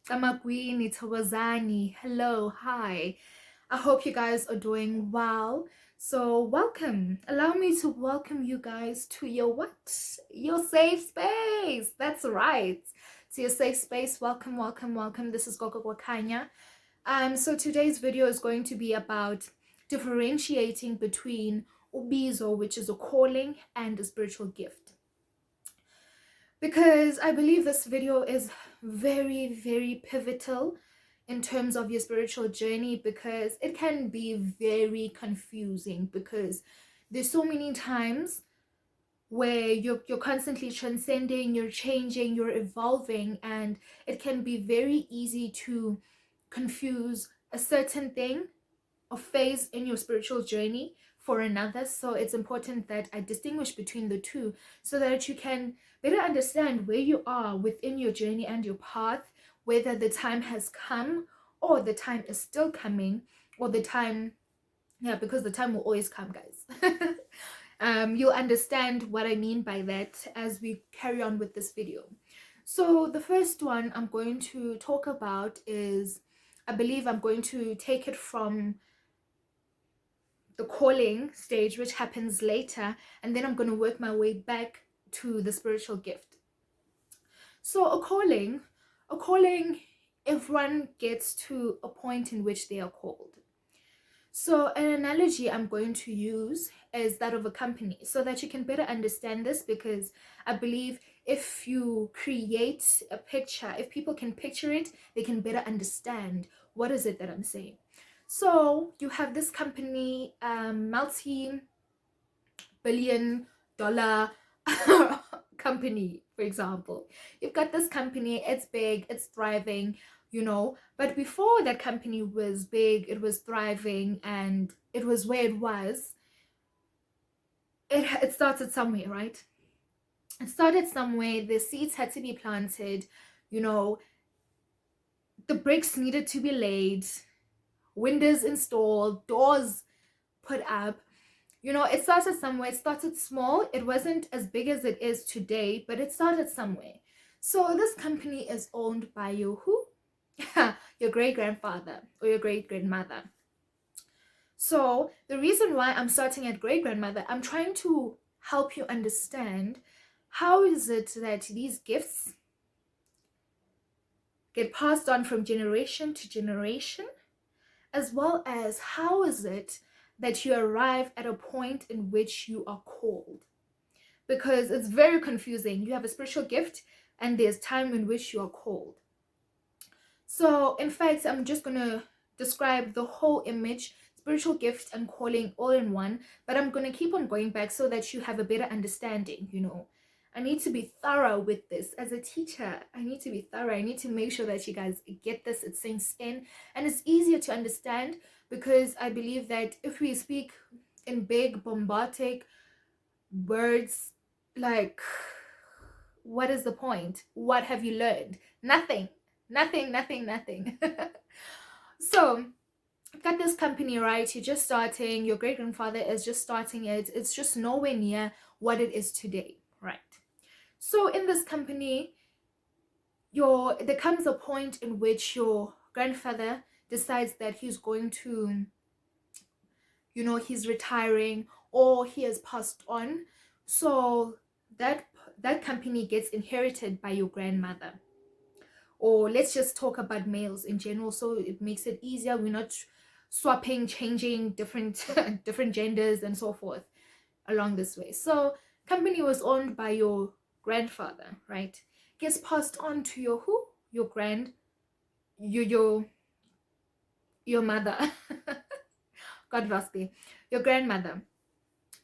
Camagwini, hello, hi. I hope you guys are doing well. So, welcome. Allow me to welcome you guys to your what? Your safe space. That's right. To your safe space. Welcome, welcome, welcome. This is Gogo Kwakhanya. So today's video is going to be about differentiating between Ubizo, which is a calling, and a spiritual gift, because I believe this video is very, very pivotal in terms of your spiritual journey, because it can be very confusing, because there's so many times where you're constantly transcending, you're changing, you're evolving, and it can be very easy to confuse a certain thing or phase in your spiritual journey for another. So it's important that I distinguish between the two so that you can better understand where you are within your journey and your path, whether the time has come or the time is still coming, or the time, yeah, because the time will always come, guys. You'll understand what I mean by that as we carry on with this video. So the first one I'm going to talk about is, I believe I'm going to take it from the calling stage, which happens later, and then I'm going to work my way back to the spiritual gift. So a calling, everyone gets to a point in which they are called. So an analogy I'm going to use is that of a company, so that you can better understand this, because I believe if you create a picture, if people can picture it, they can better understand what is it that I'm saying. So you have this company, multi-billion-dollar company, for example. You've got this company, it's big, it's thriving, but before that company was big, it was thriving, and it was where it was, it started somewhere, right? It started somewhere, the seeds had to be planted, the bricks needed to be laid, windows installed, doors put up. It started somewhere. It started small. It wasn't as big as it is today, but it started somewhere. So this company is owned by your who? Your great-grandfather or your great-grandmother. So the reason why I'm starting at great-grandmother, I'm trying to help you understand how is it that these gifts get passed on from generation to generation, as well as how is it that you arrive at a point in which you are called. Because it's very confusing. You have a spiritual gift and there's time in which you are called. So in fact, I'm just going to describe the whole image, spiritual gift and calling, all in one, but I'm going to keep on going back so that you have a better understanding. I need to be thorough with this as a teacher. I need to be thorough. I need to make sure that you guys get this, it sinks in, and it's easier to understand, because I believe that if we speak in big bombastic words, like, what is the point? What have you learned? Nothing. So got this company, right? You're just starting, your great-grandfather is just starting it, it's just nowhere near what it is today, right? So in this company, there comes a point in which your grandfather decides that he's going to, he's retiring, or he has passed on. So that company gets inherited by your grandmother. Or let's just talk about males in general, so it makes it easier. We're not swapping, changing different different genders and so forth along this way. So company was owned by your grandfather, right? Gets passed on to your who? Your mother. God bless me. Your grandmother.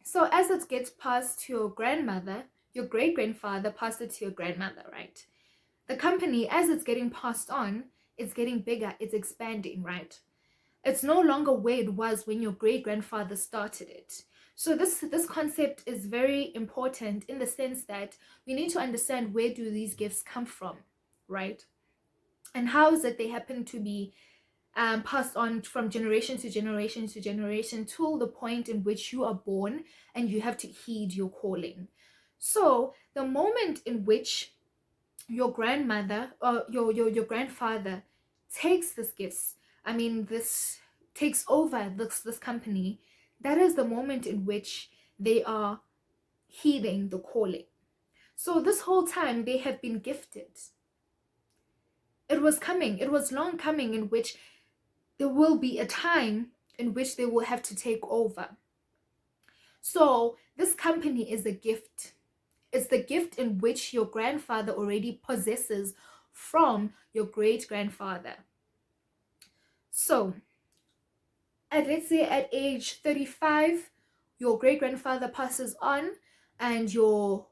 So as it gets passed to your grandmother, your great-grandfather passed it to your grandmother, right? The company, as it's getting passed on, it's getting bigger, it's expanding, right? It's no longer where it was when your great-grandfather started it. So this concept is very important, in the sense that we need to understand, where do these gifts come from, right? And how is it they happen to be passed on from generation to generation to generation, till the point in which you are born and you have to heed your calling. So the moment in which your grandmother or your grandfather takes this gifts, I mean this takes over this company, that is the moment in which they are heeding the calling. So this whole time they have been gifted. It was coming, it was long coming, in which there will be a time in which they will have to take over. So this company is a gift. It's the gift in which your grandfather already possesses from your great grandfather. So let's say at age 35, your great grandfather passes on, and your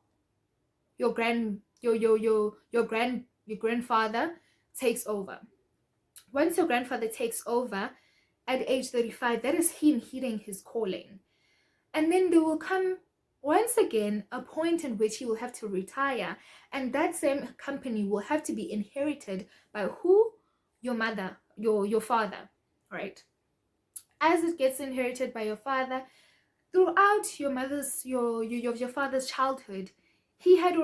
grandfather takes over. Once your grandfather takes over at age 35, that is him heeding his calling. And then there will come once again a point in which he will have to retire, and that same company will have to be inherited by who? Your mother, your father, right? As it gets inherited by your father, throughout your father's childhood, he had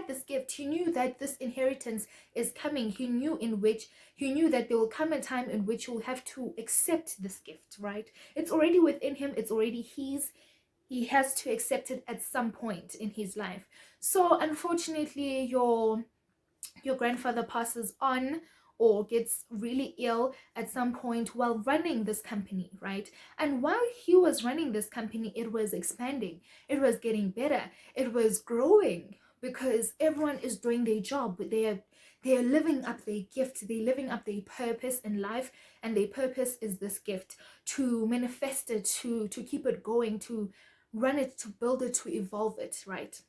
this gift. He knew that this inheritance is coming. He knew that there will come a time in which you will have to accept this gift, right? It's already within him, it's already his. He has to accept it at some point in his life. So unfortunately, your grandfather passes on or gets really ill at some point while running this company, right? And while he was running this company, it was expanding, it was getting better, it was growing, because everyone is doing their job. They are living up their gift, they're living up their purpose in life, and their purpose is this gift, to manifest it, to keep it going, to run it, to build it, to evolve it, right?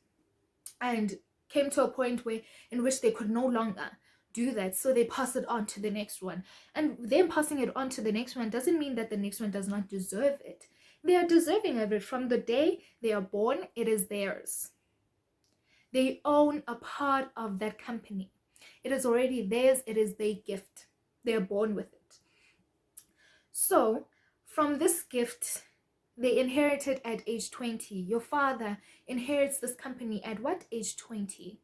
And came to a point where in which they could no longer do that, so they pass it on to the next one. And them passing it on to the next one doesn't mean that the next one does not deserve it. They are deserving of it. From the day they are born, it is theirs. They own a part of that company. It is already theirs. It is their gift. They are born with it. So from this gift, they inherited at age 20. Your father inherits this company at what? Age 20.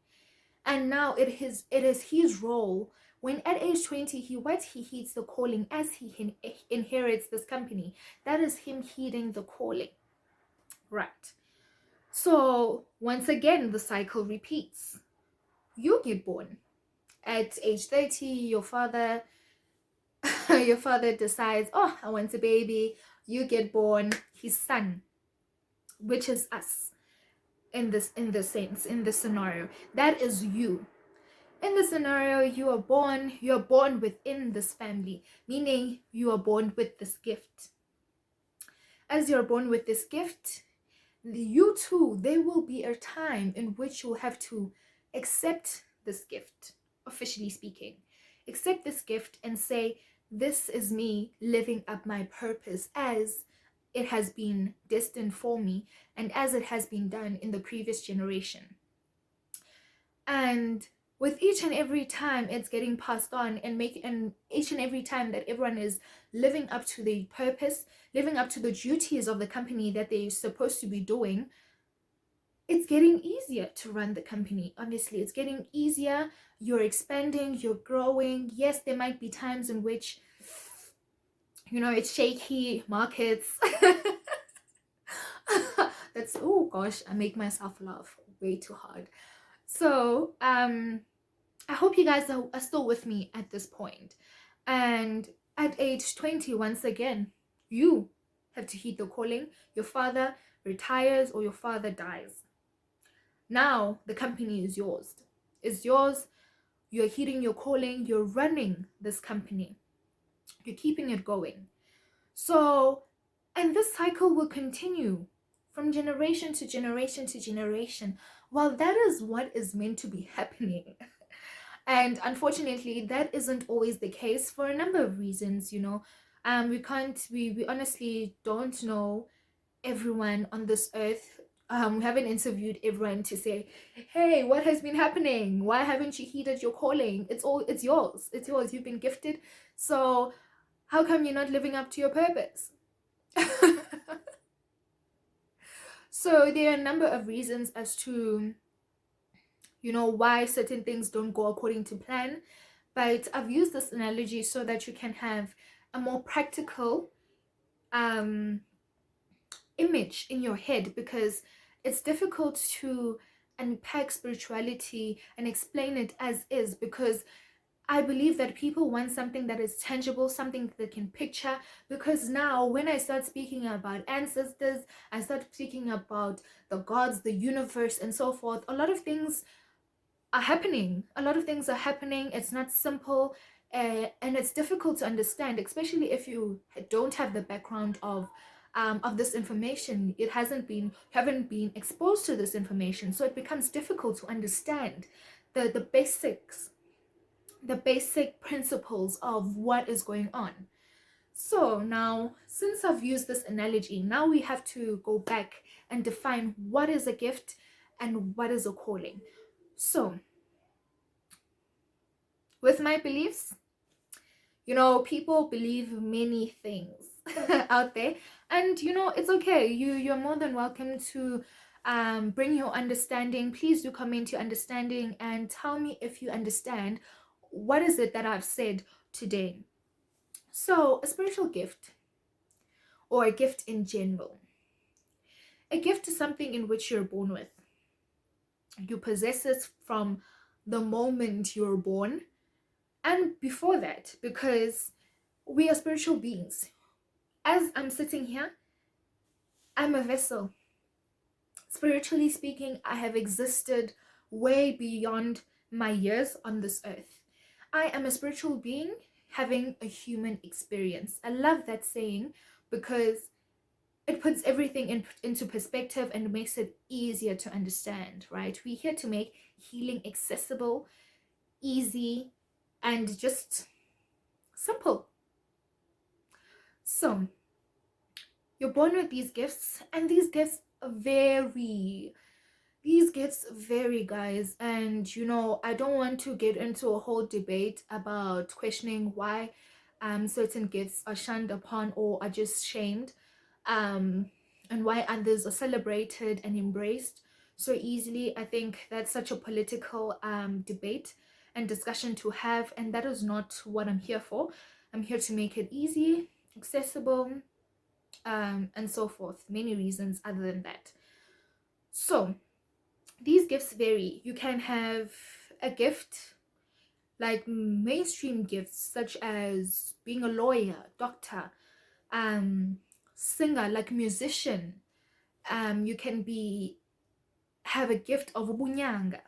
And now it is his role, when at age 20 he heeds the calling, as he inherits this company. That is him heeding the calling, right? So once again the cycle repeats. You get born at age 30. Your father your father decides, oh, I want a baby. You get born, his son, which is us. In this scenario, that is you. In the scenario, you're born within this family, meaning you are born with this gift. As you're born with this gift, you too, there will be a time in which you'll have to accept this gift, officially speaking. Accept this gift and say, this is me living up my purpose as it has been destined for me, and as it has been done in the previous generation. And with each and every time it's getting passed on, and each and every time that everyone is living up to the purpose, living up to the duties of the company that they're supposed to be doing, it's getting easier to run the company. Honestly, it's getting easier. You're expanding, you're growing. Yes, there might be times in which, it's shaky markets. That's, oh gosh, I make myself laugh way too hard. So I hope you guys are still with me at this point. And at age 20, once again, you have to heed the calling. Your father retires or your father dies. Now the company is yours. It's yours. You're heeding your calling. You're running this company. You're keeping it going. So, and this cycle will continue from generation to generation to generation. Well, that is what is meant to be happening. And unfortunately, that isn't always the case for a number of reasons, we honestly don't know everyone on this earth. We haven't interviewed everyone to say, hey, what has been happening? Why haven't you heeded your calling? It's yours. It's yours. You've been gifted. So how come you're not living up to your purpose? So there are a number of reasons as to why certain things don't go according to plan. But I've used this analogy so that you can have a more practical um image in your head, because it's difficult to unpack spirituality and explain it as is, because I believe that people want something that is tangible, something that they can picture. Because now, when I start speaking about ancestors, I start speaking about the gods, the universe, and so forth, a lot of things are happening. A lot of things are happening. It's not simple, and it's difficult to understand, especially if you don't have the background of this information. It hasn't been, you haven't been exposed to this information, so it becomes difficult to understand the basics, the basic principles of what is going on. So now, since I've used this analogy, now we have to go back and define what is a gift and what is a calling. So, with my beliefs, people believe many things out there, and it's okay. You're more than welcome to bring your understanding. Please do comment your understanding and tell me if you understand what is it that I've said today. So, a spiritual gift, or a gift in general, a gift is something in which you're born with. You possess it from the moment you're born, and before that, because we are spiritual beings. As I'm sitting here, I'm a vessel. Spiritually speaking, I have existed way beyond my years on this earth. I am a spiritual being having a human experience. I love that saying because it puts everything into perspective and makes it easier to understand, right? We're here to make healing accessible, easy, and just simple. So, you're born with these gifts, and these gifts vary. These gifts vary, guys. And I don't want to get into a whole debate about questioning why certain gifts are shunned upon or are just shamed, um, and why others are celebrated and embraced so easily. I think that's such a political debate and discussion to have, and that is not what I'm here for. I'm here to make it easy, accessible, and so forth. Many reasons other than that. So, these gifts vary. You can have a gift like mainstream gifts, such as being a lawyer, doctor, um, singer, like musician. You can have a gift of ubunyanga.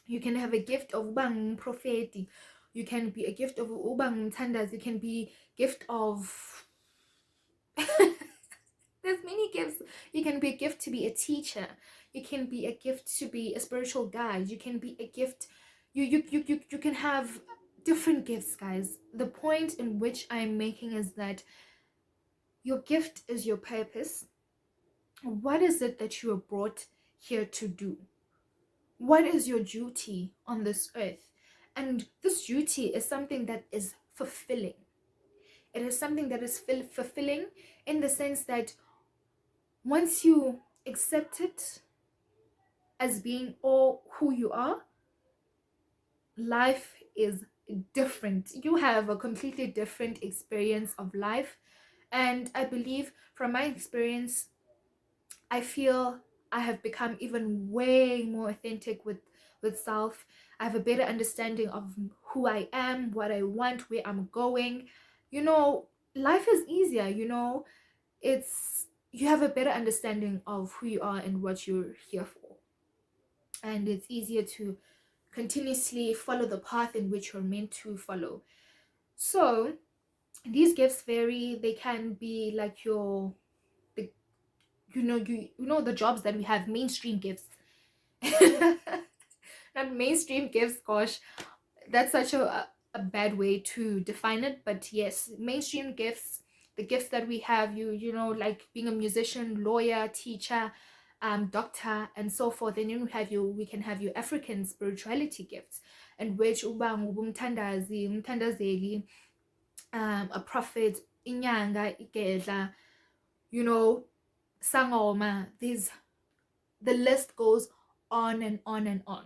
You can have a gift of ubang prophet. You can be a gift of ubang tandas. You can be gift of there's many gifts. You can be a gift to be a teacher. You can be a gift to be a spiritual guide. You can be a gift. You can have different gifts, guys. The point in which I'm making is that your gift is your purpose. What is it that you are brought here to do? What is your duty on this earth? And this duty is something that is fulfilling. It is something that is fulfilling in the sense that once you accept it as being all who you are, life is different. You have a completely different experience of life. And I believe from my experience, I feel I have become even way more authentic with self. I have a better understanding of who I am, what I want, where I'm going. Life is easier, it's you have a better understanding of who you are and what you're here for. And it's easier to continuously follow the path in which you're meant to follow. So these gifts vary. They can be like the the jobs that we have, mainstream gifts. Not mainstream gifts, gosh, that's such a bad way to define it. But yes, mainstream gifts, the gifts that we have, like being a musician, lawyer, teacher, doctor, and so forth. And then we can have your African spirituality gifts, and which umthandazeli, a prophet, inyanga, igedla, sangoma. There's The list goes on and on and on.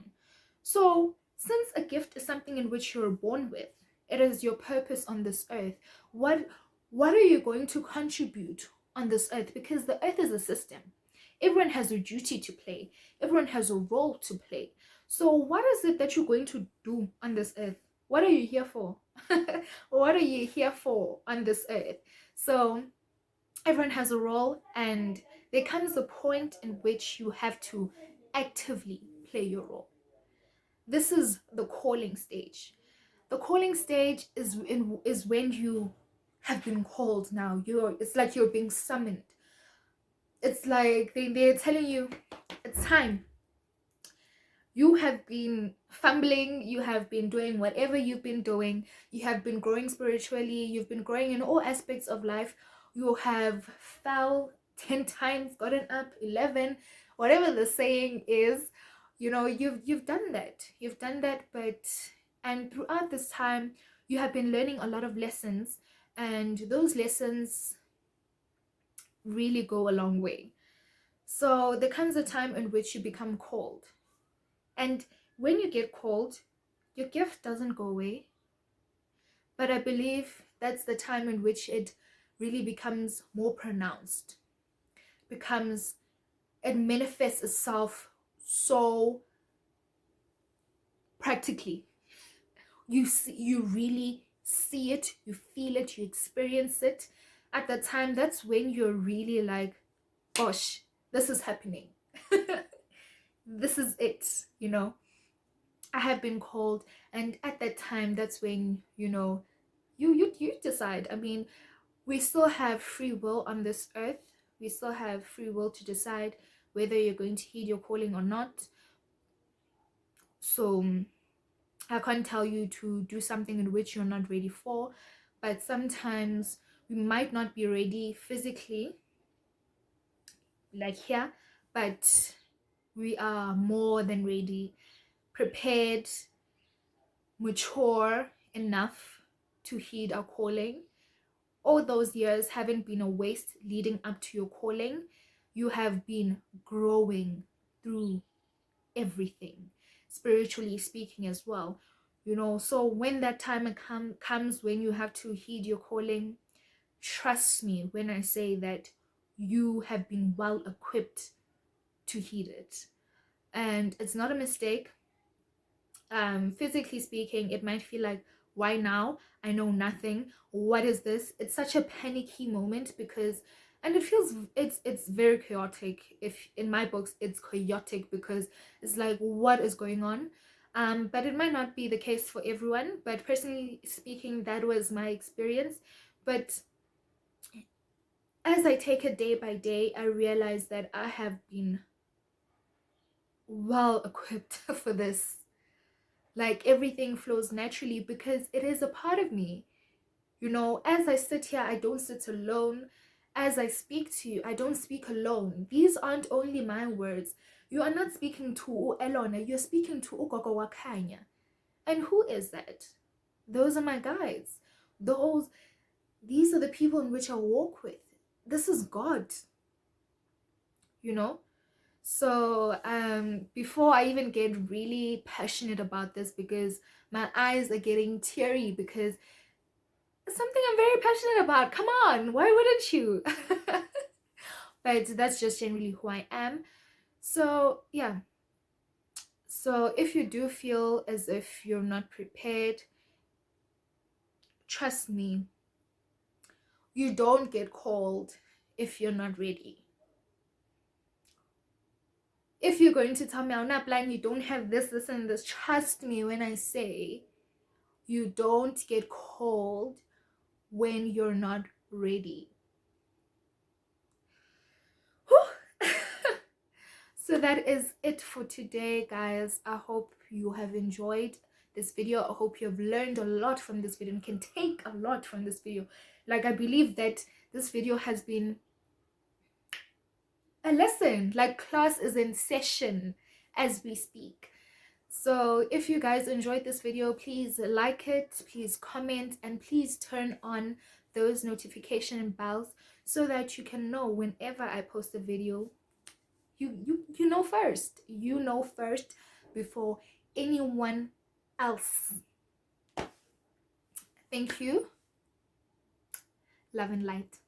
So since a gift is something in which you're born with, it is your purpose on this earth. What are you going to contribute on this earth? Because the earth is a system. Everyone has a duty to play. Everyone has a role to play. So what is it that you're going to do on this earth? What are you here for? What are you here for on this earth? So everyone has a role, and there comes a point in which you have to actively play your role. This is the calling stage. The calling stage is when you have been called. Now it's like you're being summoned. It's like they're telling you it's time. You have been fumbling, you have been doing whatever you've been doing, you have been growing spiritually, you've been growing in all aspects of life. You have fell 10 times, gotten up 11, whatever the saying is. You've done that. But and throughout this time you have been learning a lot of lessons, and those lessons really go a long way. So there comes a time in which you become called. And when you get called, your gift doesn't go away. But I believe that's the time in which it really becomes more pronounced. It manifests itself so practically. You really see it, you feel it, you experience it. At that time, that's when you're really like, gosh, this is happening. This is it, I have been called. And at that time, that's when you decide. I mean, we still have free will on this earth. We still have free will to decide whether you're going to heed your calling or not. So I can't tell you to do something in which you're not ready for, but sometimes we might not be ready physically, like here, but we are more than ready, prepared, mature enough to heed our calling. All those years haven't been a waste leading up to your calling. You have been growing through everything, spiritually speaking as well. So when that time comes when you have to heed your calling, trust me when I say that you have been well equipped to heed it. And it's not a mistake. Physically speaking, it might feel like, why now? I know nothing. What is this? It's such a panicky moment because, and it feels, it's very chaotic. If in my books it's chaotic because it's like, what is going on? But it might not be the case for everyone. But personally speaking, that was my experience. But as I take it day by day, I realize that I have been well equipped for this. Like everything flows naturally because it is a part of me. As I sit here, I don't sit alone. As I speak to you, I don't speak alone. These aren't only my words. You are not speaking to Elona, you're speaking to Gogo Kwakhanya. And who is that? Those are my guides. These are the people in which I walk with. This is God. So before I even get really passionate about this, because my eyes are getting teary because it's something I'm very passionate about. Come on, why wouldn't you? But that's just generally who I am. So yeah. So if you do feel as if you're not prepared, trust me, you don't get called if you're not ready. If you're going to tell me I'm not blind, you don't have this, and this, trust me when I say you don't get called when you're not ready. So that is it for today, guys. I hope you have enjoyed this video. I hope you have learned a lot from this video and can take a lot from this video. Like, I believe that this video has been a lesson. Like, class is in session as we speak. So if you guys enjoyed this video, please like it, please comment, and please turn on those notification bells so that you can know whenever I post a video, You know first. You know first before anyone else. Thank you. Love and light.